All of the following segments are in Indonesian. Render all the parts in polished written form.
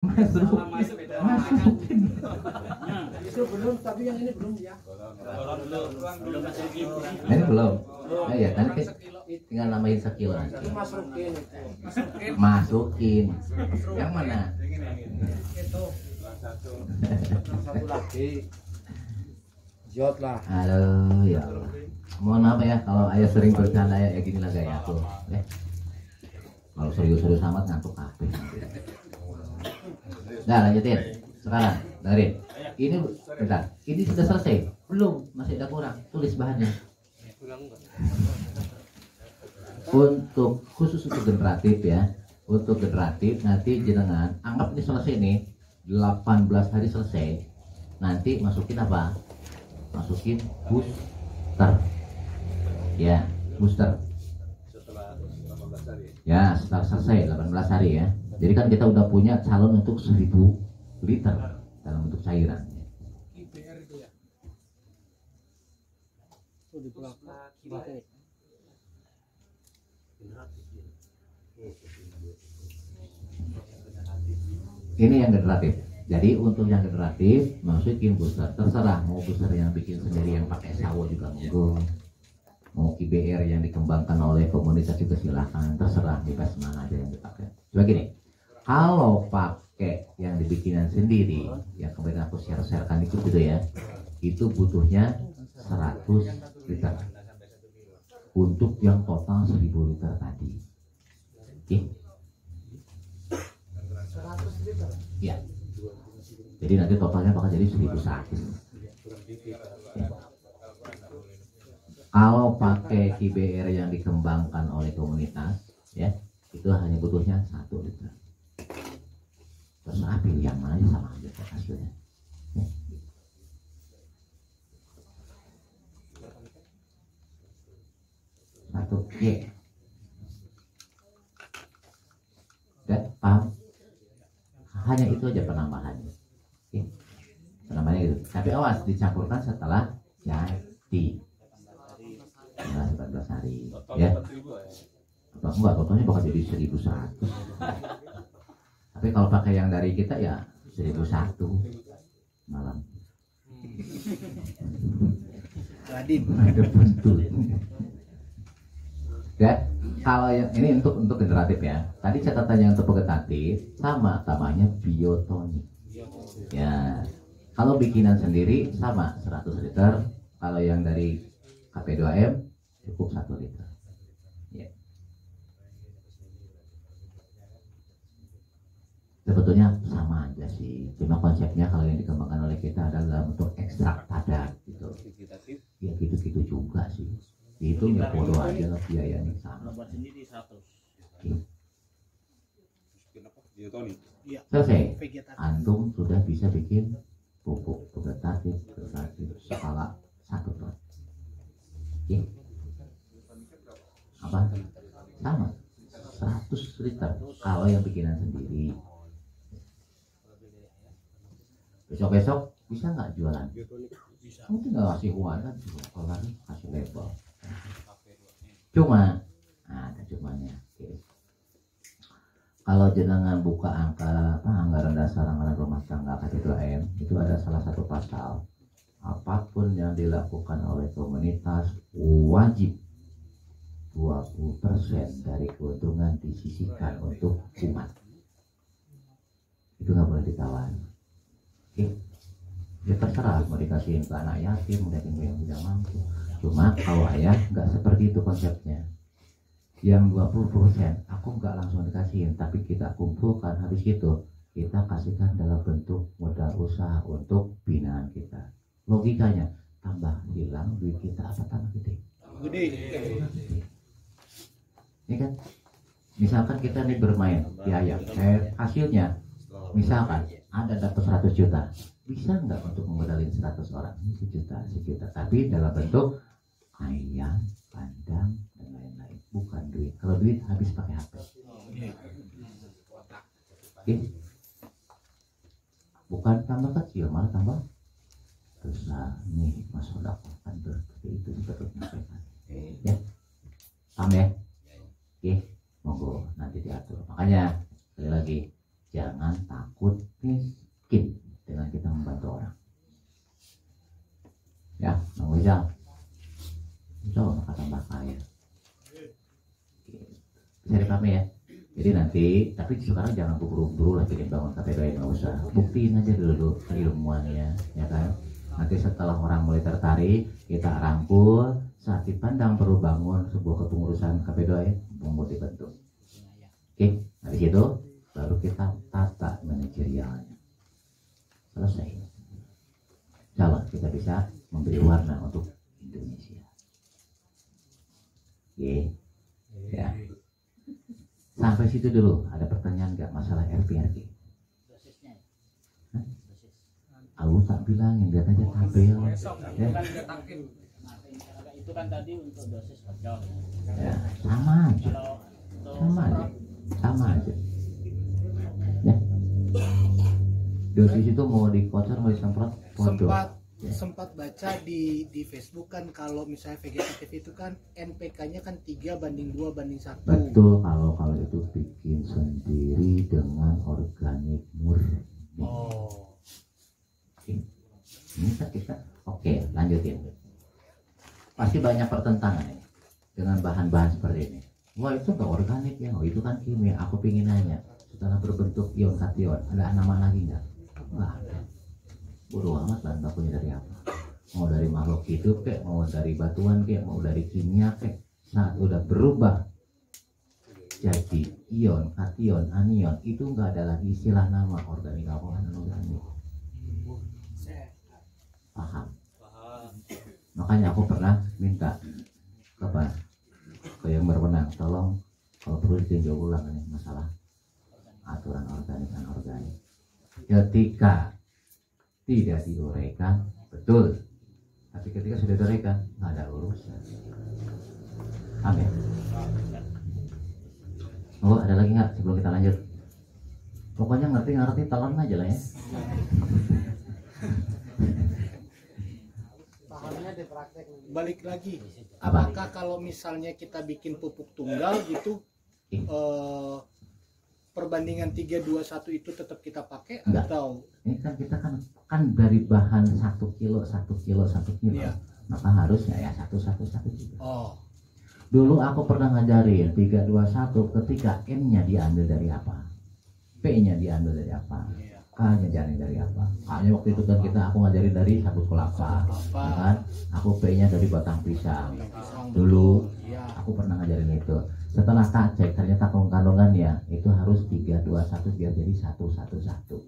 Masukin. Itu belum, tapi yang ini belum ya. Belum masukin. Ini belum. Oh ya, kan tinggal nambahin sekilo nanti. Masukin itu. Masukin. Yang mana? Itu. Satu lagi. Jod lah. Halo, ya Allah. Mohon maaf ya kalau ayah sering bercanda ya gini lah gaya aku. Kalau serius-serius amat ngantuk kabeh. Nah, lanjutin. Sekarang, dengerin. Ini bentar. Ini sudah selesai? Belum, masih ada kurang. Tulis bahannya. Untuk khusus untuk generatif ya. Untuk generatif nanti jenengan anggap ini selesai nih. 18 hari selesai. Nanti masukin apa? Masukin booster. Ya, booster. Ya, setelah selesai 18 hari ya. Jadi kan kita udah punya calon untuk 1000 liter dalam bentuk cairan. IBR itu ya. Itu di belakang. Ini yang generatif. Jadi untuk yang generatif masukin booster. Terserah mau booster yang bikin sendiri yang pakai sawo juga monggo. Mau IBR yang dikembangkan oleh komunitas juga silahkan. Terserah bebas mana aja yang dipakai. Coba gini. Kalau pakai yang dibikinan sendiri, yang kemarin aku share-sharekan itu gitu ya, itu butuhnya 100 liter untuk yang total 1000 liter tadi. Oke? 100 liter. Ya. Jadi nanti totalnya bakal jadi 1100. Kalau pakai IBR yang dikembangkan oleh komunitas, ya, itu hanya butuhnya 1 liter. Terserah pilih yang mana sama aja hasilnya. Satu Y. Dan paham? Hanya itu aja penambahannya. Oke. Penambahannya gitu. Tapi awas dicampurkan setelah jadi. Setelah 14 hari. Ya. Apa enggak? Totalnya bakal jadi 1100. Tapi kalau pakai yang dari kita ya 1001 malam. Ada bentuk. Ya, kalau yang ini untuk generatif ya. Tadi catatannya untuk vegetatif sama tambahnya biotonik. Ya, kalau bikinan sendiri sama 100 liter. Kalau yang dari KP2M cukup 1 liter. Ya. Sebetulnya sama aja sih. Cuma konsepnya kalau yang dikembangkan oleh kita adalah bentuk ekstrak padat gitu. Ya gitu-gitu juga sih. Itu ya bodoh aja lah biayanya sama. Sendiri 100. Selesai. Antum sudah bisa bikin pupuk vegetatif skala 1 ton. Oke. Apa? Sama. 100 liter kalau yang bikinan sendiri. Besok-besok bisa nggak jualan? Mungkin nggak kasih uang kan? Kalau kasih label. Cuma, ada cumanya. Oke. Kalau jenengan buka anggaran dasar anggaran rumah tangga KP2M itu ada salah satu pasal. Apapun yang dilakukan oleh komunitas wajib 20% dari keuntungan disisihkan untuk umat. Itu nggak boleh ditawar. Oke, ya terserah mau dikasihin ke anak yatim, mau dikasihin ke yang tidak mampu. Cuma kalau ayah nggak seperti itu konsepnya. Yang 20% aku nggak langsung dikasihin, tapi kita kumpulkan habis itu kita kasihkan dalam bentuk modal usaha untuk binaan kita. Logikanya tambah hilang duit kita apa tambah gede? Gede. Ini kan, misalkan kita nih bermain di ayam, hasilnya misalkan ada dapat 100 juta, bisa nggak untuk memodalin 100 orang? Sejuta, tapi dalam bentuk ayam, kandang, dan lain-lain, bukan duit. Kalau duit habis pakai HP. Oke. Bukan tambah kecil, malah tambah besar. Nih masalah kan seperti itu sebetulnya. Ya, paham ya? Oke, monggo nanti diatur. Makanya sekali lagi jangan takut miskin dengan kita membantu orang. Ya, Bang Rizal, coba kata Mbak Kaya. Bisa dipahami ya. Jadi nanti, tapi sekarang jangan buru-buru lah bikin bangun KPK, nggak usah. Buktiin aja dulu keilmuannya, ya kan. Nanti setelah orang mulai tertarik, kita rangkul. Saat dipandang perlu bangun sebuah kepengurusan KPK, mau dibentuk. Oke, habis itu baru kita tata manajerialnya. Selesai. Insya kita bisa memberi warna untuk Indonesia. Oke, ya. Sampai situ dulu. Ada pertanyaan nggak masalah RPRG? Dosisnya. Hah? Dosis. Aku tak bilangin, lihat aja tabel. Ya. Itu kan tadi untuk dosis ojol. Ya, sama aja. Kalau untuk Sama aja. Ya. Dosis itu mau dikocor mau disemprot podo. Sempat baca di Facebook kan kalau misalnya vegetatif itu kan NPK-nya kan 3:2:1. Betul, kalau itu bikin sendiri dengan organik murni. Oh. Ini kita oke, lanjutin. Pasti banyak pertentangan ini dengan bahan-bahan seperti ini. Wah, itu nggak organik ya, oh itu kan kimia. Aku pingin nanya, setelah berbentuk ion kation, ada nama lagi nggak? Nggak ada. Bodoh amat bahan bakunya dari apa? Mau dari makhluk hidup kek, mau dari batuan kek, mau dari kimia kek. Saat udah berubah jadi ion, kation, anion, itu nggak ada lagi istilah nama organik apa anorganik. Paham? Makanya aku pernah minta ke yang berwenang, tolong kalau perlu ditinjau ulang nih masalah aturan organik anorganik. Ketika tidak diuraikan, betul. Tapi ketika sudah diuraikan, nggak ada urusan. Amin. Oh, ada lagi nggak sebelum kita lanjut? Pokoknya ngerti telan aja lah ya. Pahamnya di praktek. Balik lagi. Apa? Apakah kalau misalnya kita bikin pupuk tunggal gitu, perbandingan 3:2:1 itu tetap kita pakai? Enggak. Atau Ini kan kita kan dari bahan 1 kilo, Iya. maka harusnya ya 1 juga. oh, Dulu aku pernah ngajarin 321 ketika M-nya diambil dari apa, P-nya diambil dari apa, iya. K-nya diambil dari apa. K-nya waktu itu kan aku ngajarin dari sabut kelapa, ya kan? Aku P-nya dari batang pisang. Dulu Iya. aku pernah ngajarin itu. Setelah tak cek ternyata kandungannya itu harus 321 biar jadi 111.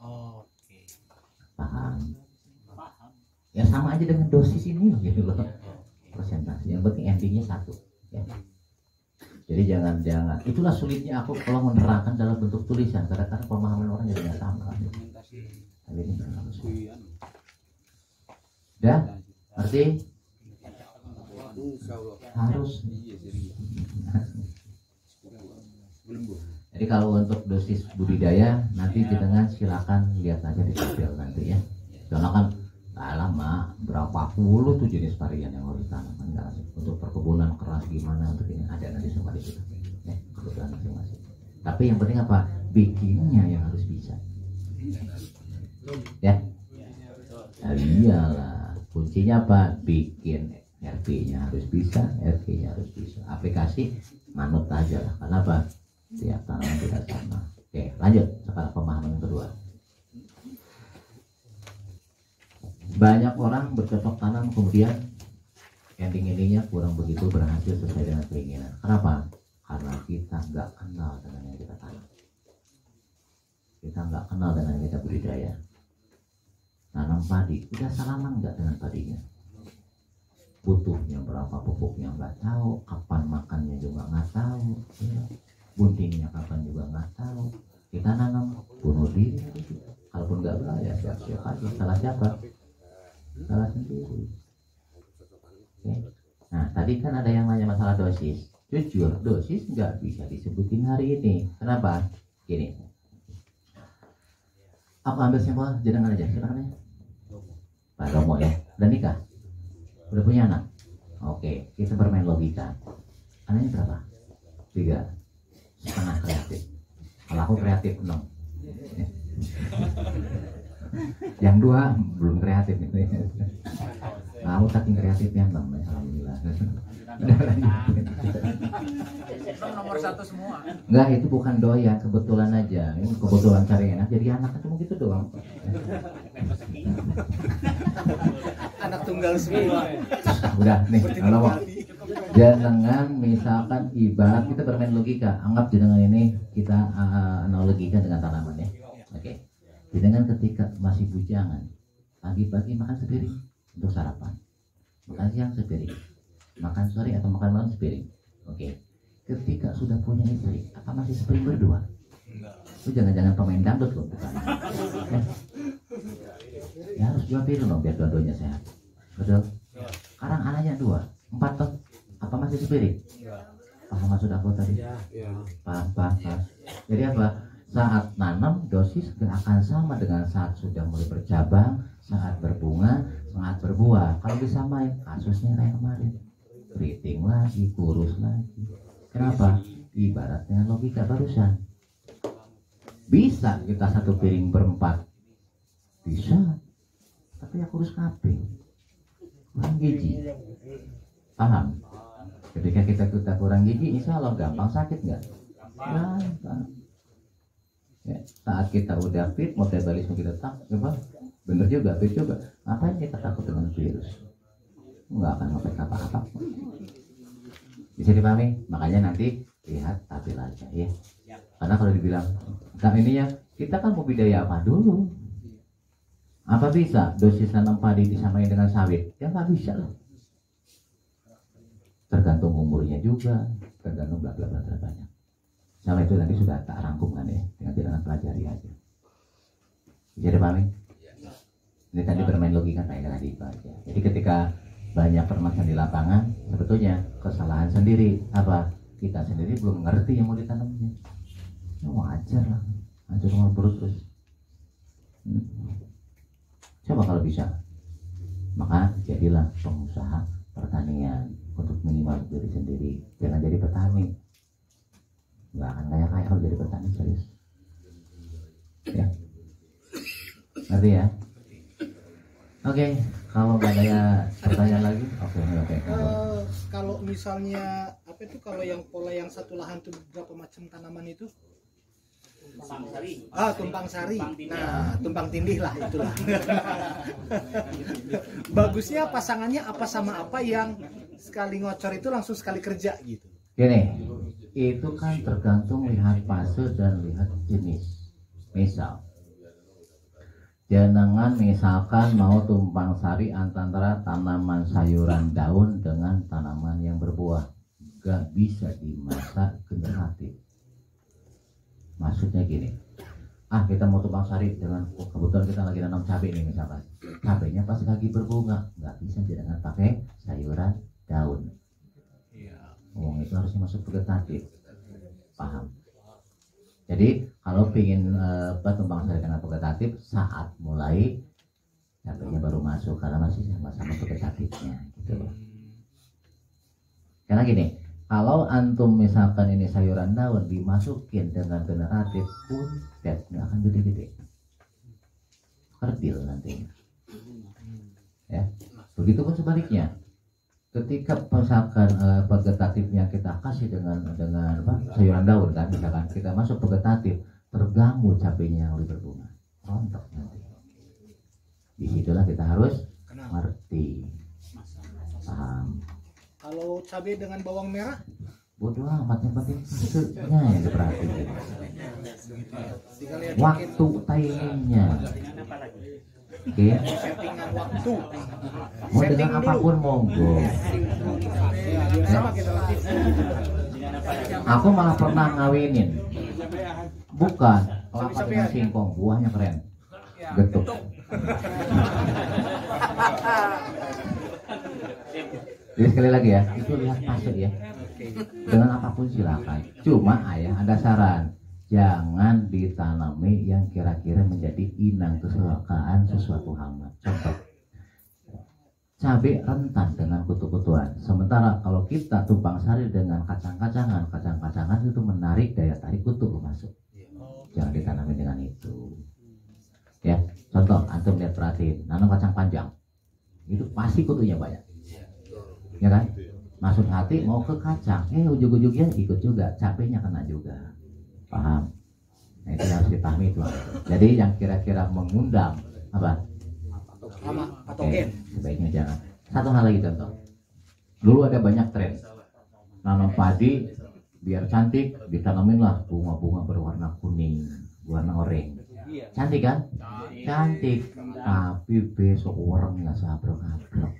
Oh, oke. Paham? Ya sama aja dengan dosis ini gitu loh. Presentasi yang penting endingnya 1 ya. Jadi jangan itulah sulitnya aku kalau menerangkan dalam bentuk tulisan, kadang-kadang pemahaman orang jadi nggak sama. Tapi ini harus. Dah? Ngerti? Harus. Jadi kalau untuk dosis budidaya nanti jenengan silakan lihat aja di tabel nanti ya. Karena kan nggak lama berapa puluh tuh jenis varian yang harus ditanam kan, untuk perkebunan keras gimana untuk ini ada nanti semua di situ ya, kebutuhan masing-masing. Tapi yang penting apa, bikinnya yang harus bisa ya. Nah, iyalah kuncinya apa, bikin RP-nya harus bisa, RP-nya harus bisa, aplikasi manut aja lah. Kenapa? Tiap tanaman tidak sama. Oke, lanjut sekarang pemahaman yang kedua. Banyak orang bercocok tanam kemudian ending-endingnya kurang begitu berhasil sesuai dengan keinginan. Kenapa? Karena kita nggak kenal dengan yang kita tanam. Kita nggak kenal dengan yang kita budidaya. Tanam padi, udah salaman nggak dengan padinya? Butuhnya berapa pupuknya nggak tahu, kapan makannya juga nggak tahu, ya. Buntingnya kapan juga nggak tahu. Kita nanam bunuh diri, kalaupun nggak beraya siap-siap aja. Salah siapa? Salah sendiri. Oke. Nah tadi kan ada yang nanya masalah dosis. Jujur dosis nggak bisa disebutin hari ini. Kenapa? Gini, aku ambil sampel jenengan aja, silakan ya. Pak Romo ya, udah nikah? Udah punya anak? Oke, kita bermain logika. Anaknya berapa? 3,5 kreatif. Kalau aku kreatif 6, Yang dua belum kreatif itu. Aku saking kreatifnya bang, alhamdulillah. Nomor satu semua. Enggak, itu bukan doyan, kebetulan aja. Ini kebetulan cari enak, jadi anak cuma gitu doang. Anak tunggal semua. Udah nih, kalau mau jangan misalkan ibarat kita bermain logika, anggap jenengan ini kita analogikan dengan tanaman ya. Oke. Jenengan ketika masih bujangan, pagi-pagi makan sepiring untuk sarapan, makan siang sepiring, makan sore atau makan malam sepiring. Oke. Ketika sudah punya istri, apa masih sepiring berdua? Itu jangan-jangan pemain dangdut loh, bukan? Ya harus dua piring loh biar dua-duanya sehat. Betul? Sekarang anaknya 2, 4 toh. Apa masih sepiring? Paham maksud aku tadi? Paham. Jadi apa? Saat nanam dosis gak akan sama dengan saat sudah mulai bercabang, saat berbunga, saat berbuah. Kalau disamain, kasusnya kayak kemarin, keriting lagi, kurus lagi. Kenapa? Ibaratnya logika barusan. Bisa kita satu piring berempat, bisa. Tapi ya kurus kabeh, kurang gizi. Paham? Ketika kita kurang gizi, insya Allah gampang sakit nggak? Gampang. Ya, saat kita udah fit, metabolisme kita tak, coba bener juga, fit juga. Ngapain kita takut dengan virus? Nggak akan ngefek apa-apa. Bisa dipahami? Makanya nanti lihat tampil aja ya. Karena kalau dibilang, nah ini ya, kita kan mau budidaya apa dulu? Apa bisa dosis tanam padi disamain dengan sawit? Ya nggak bisa loh. Tergantung umurnya juga, tergantung bla bla bla banyak. Sama itu nanti sudah tak rangkumkan ya, tinggal kita pelajari aja. Bisa dipahami? Ini tadi bermain logika kayak tadi itu aja. Jadi ketika banyak permasalahan di lapangan, sebetulnya kesalahan sendiri. Apa? Kita sendiri belum ngerti yang mau ditanamnya. Ya wajar lah, hancur ngobrol terus. Coba kalau bisa, maka jadilah pengusaha pertanian untuk minimal diri sendiri. Jangan jadi petani. Nggak akan kaya kalau jadi petani serius. Ya, ngerti ya? Oke, kalau nggak ada pertanyaan lagi, oke. Kalau misalnya apa itu kalau yang pola yang satu lahan tuh berapa macam tanaman itu? Tumpang sari. Nah, tumpang tindih lah itulah. Bagusnya pasangannya apa sama apa yang sekali ngocor itu langsung sekali kerja gitu. Gini, itu kan tergantung lihat fase dan lihat jenis. Misal, jangan misalkan mau tumpang sari antara tanaman sayuran daun dengan tanaman yang berbuah, gak bisa di masa generatif. Maksudnya gini, kita mau tumpang sari dengan kebetulan kita lagi nanam cabai nih misalkan, cabainya pas lagi berbunga, nggak bisa jangan pakai sayuran daun. Itu harusnya masuk vegetatif, paham? Jadi kalau ingin tumpang sari dengan vegetatif saat mulai cabainya baru masuk karena masih sama-sama vegetatifnya, gitu loh. Karena gini. Kalau antum misalkan ini sayuran daun dimasukin dengan generatif pun nggak akan gede-gede, kerdil nantinya. Ya, begitupun sebaliknya. Ketika misalkan vegetatifnya kita kasih dengan sayuran daun kan, misalkan kita masuk vegetatif, terganggu cabenya yang berbunga, rontok nanti. Disitulah kita harus ngerti, paham. Kalau cabai dengan bawang merah? Bodoh amat, yang penting hasilnya yang diperhatikan. Waktu timingnya. Oke. Settingan waktu. Mau dengan apapun monggo. Ya. Aku malah pernah ngawinin. Bukan kelapa dengan singkong, buahnya keren. Getuk. Jadi sekali lagi ya, itu lihat fase ya. Dengan apapun silakan. Cuma ayah ada saran, jangan ditanami yang kira-kira menjadi inang kesukaan sesuatu hama. Contoh, cabai rentan dengan kutu-kutuan. Sementara kalau kita tumpang sari dengan kacang-kacangan itu menarik daya tarik kutu masuk. jangan ditanamin dengan itu. Ya, contoh antum lihat perhatiin, nanam kacang panjang, itu pasti kutunya banyak, ya kan? Masuk hati mau ke kacang, ujung-ujungnya ikut juga, capeknya kena juga, paham? Nah itu harus dipahami itu. Jadi yang kira-kira mengundang apa? Patogen. Sebaiknya jangan. Satu hal lagi contoh, dulu ada banyak tren nanam padi biar cantik, ditanamin lah bunga-bunga berwarna kuning, warna oranye. Cantik kan? Cantik. Tapi besok orang nggak sabrok-abrok.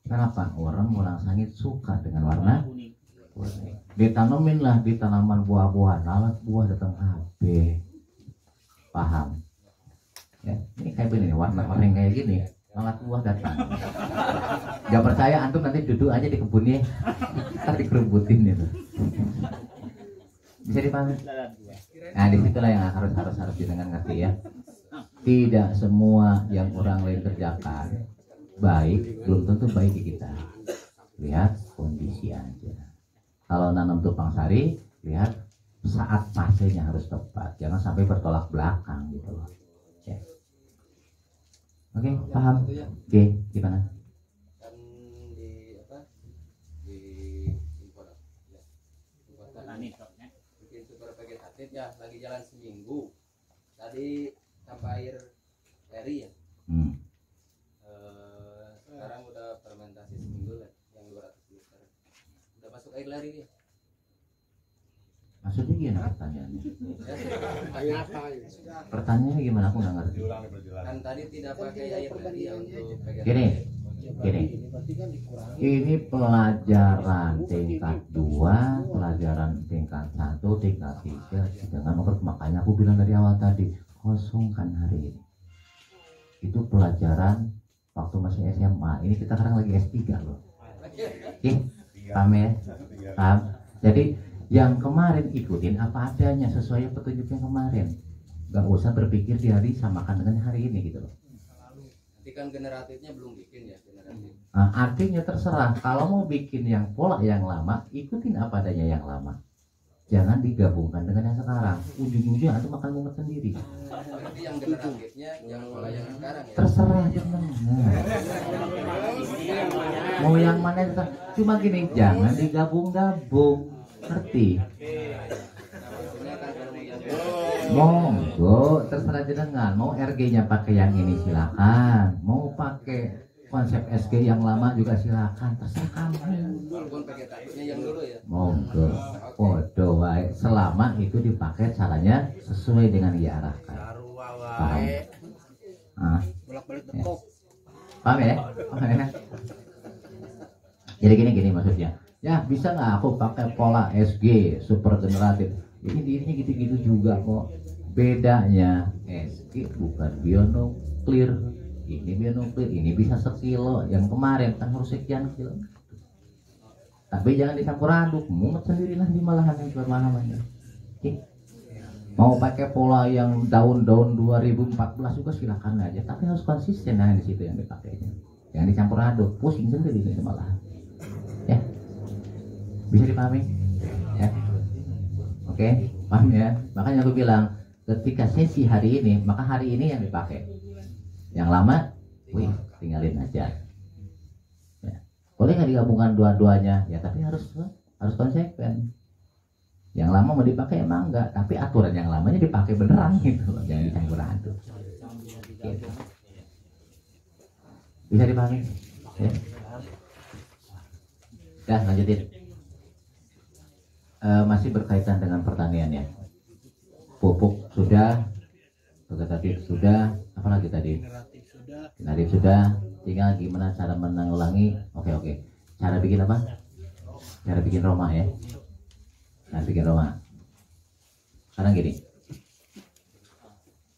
Kenapa? Orang sangit suka dengan warna kuning. Ditanamin lah di tanaman buah-buahan, lalat buah datang habis. Paham? Ya, ini kayak begini, warna oranye kayak gini, lalat buah datang. Gak percaya antum nanti duduk aja di kebunnya, ntar dikerubutin itu. Bisa dipahami? Nah disitulah yang harus dengan ngerti ya. Tidak semua yang orang lain kerjakan baik, belum tentu baik di kita. Lihat kondisi aja. Kalau nanam tupang sari, lihat saat pasenya harus tepat, jangan sampai bertolak belakang gitu loh. Ya. Oke, paham? Oke, gimana? Kan di apa? Di info ya. Bikin super vegetatif ya, lagi jalan seminggu. Tadi sampai air eri ya. Sekarang udah fermentasi seminggu lah, yang 200 liter. Udah masuk air lari dia. Maksudnya gimana pertanyaannya? Ya, Pertanyaannya gimana? Aku nggak ngerti. kan tadi tidak pakai air lari ya untuk Gini, vegetatif. ini pelajaran tingkat 2, pelajaran tingkat 1, tingkat 3 dengan nomor. Makanya aku bilang dari awal tadi, kosongkan hari ini. Itu pelajaran waktu masih SMA. Ini kita sekarang lagi S3 loh. Oke, paham ya? Paham? Jadi yang kemarin ikutin apa adanya sesuai petunjuk yang kemarin. Gak usah berpikir di hari samakan dengan hari ini gitu loh. Nanti kan generatifnya belum bikin ya, generatif. Nah, artinya terserah. Kalau mau bikin yang pola yang lama, ikutin apa adanya yang lama. Jangan digabungkan dengan yang sekarang. Ujung-ujungnya antum akan mumet sendiri. Berarti yang generatifnya yang pola yang sekarang ya. Terserah jangan. Mau yang mana terserah. Cuma gini, jangan digabung-gabung. Ngerti? Maksudnya kan kalau yang Monggo, terserah jenengan. Mau RG-nya pakai yang ini silakan. Mau pakai konsep SG yang lama juga silakan. Terserah kamu. walaupun vegetatifnya yang dulu ya. Monggo. Podo wae. Selama itu dipakai caranya sesuai dengan diarahkan. Paham? Ah, Bolak-balik ya. depok. Paham ya? Paham ya? Jadi gini maksudnya. Ya bisa nggak aku pakai pola SG super generatif? Ini dirinya gitu-gitu juga kok. Bedanya SG bukan bionuklir. Ini bionuklir, ini bisa sekilo. Yang kemarin kan harus sekian kilo. Tapi jangan dicampur aduk, mumet sendirilah di malahan yang bermana-mana. Oke. Mau pakai pola yang daun-daun 2014 juga silakan aja, tapi harus konsisten di situ yang dipakainya. Jangan dicampur aduk, pusing sendiri di malahan. Ya. Bisa dipahami? Ya. Oke, paham ya? Makanya aku bilang, ketika sesi hari ini, maka hari ini yang dipakai. Yang lama, wih, tinggalin aja. Ya. Boleh nggak digabungkan dua-duanya? Ya, tapi harus konsekuen. Yang lama mau dipakai emang enggak, tapi aturan yang lamanya dipakai beneran gitu loh, jangan dicampur aduk. Gitu. Bisa dipahami? Ya. Dah, lanjutin. Masih berkaitan dengan pertanian ya. Pupuk sudah, vegetatif sudah, apalagi tadi? Generatif sudah. Tinggal gimana cara menanggulangi? Oke. Cara bikin apa? Cara bikin Roma ya. Nah, bikin Roma. Sekarang gini.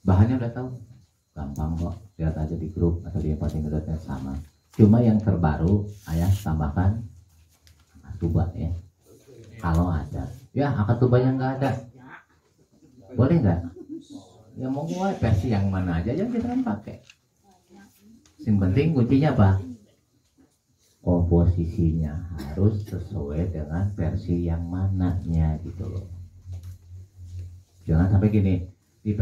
Bahannya udah tahu. Gampang kok. Lihat aja di grup atau di posting.net sama. Cuma yang terbaru, ayah tambahkan akatuba ya. Kalau ada. Ya, akatubanya nggak ada. Boleh nggak? Ya mau gue versi yang mana aja yang kita kan pakai. Yang penting kuncinya apa? Komposisinya harus sesuai dengan versi yang mananya gitu loh. Jangan sampai gini, di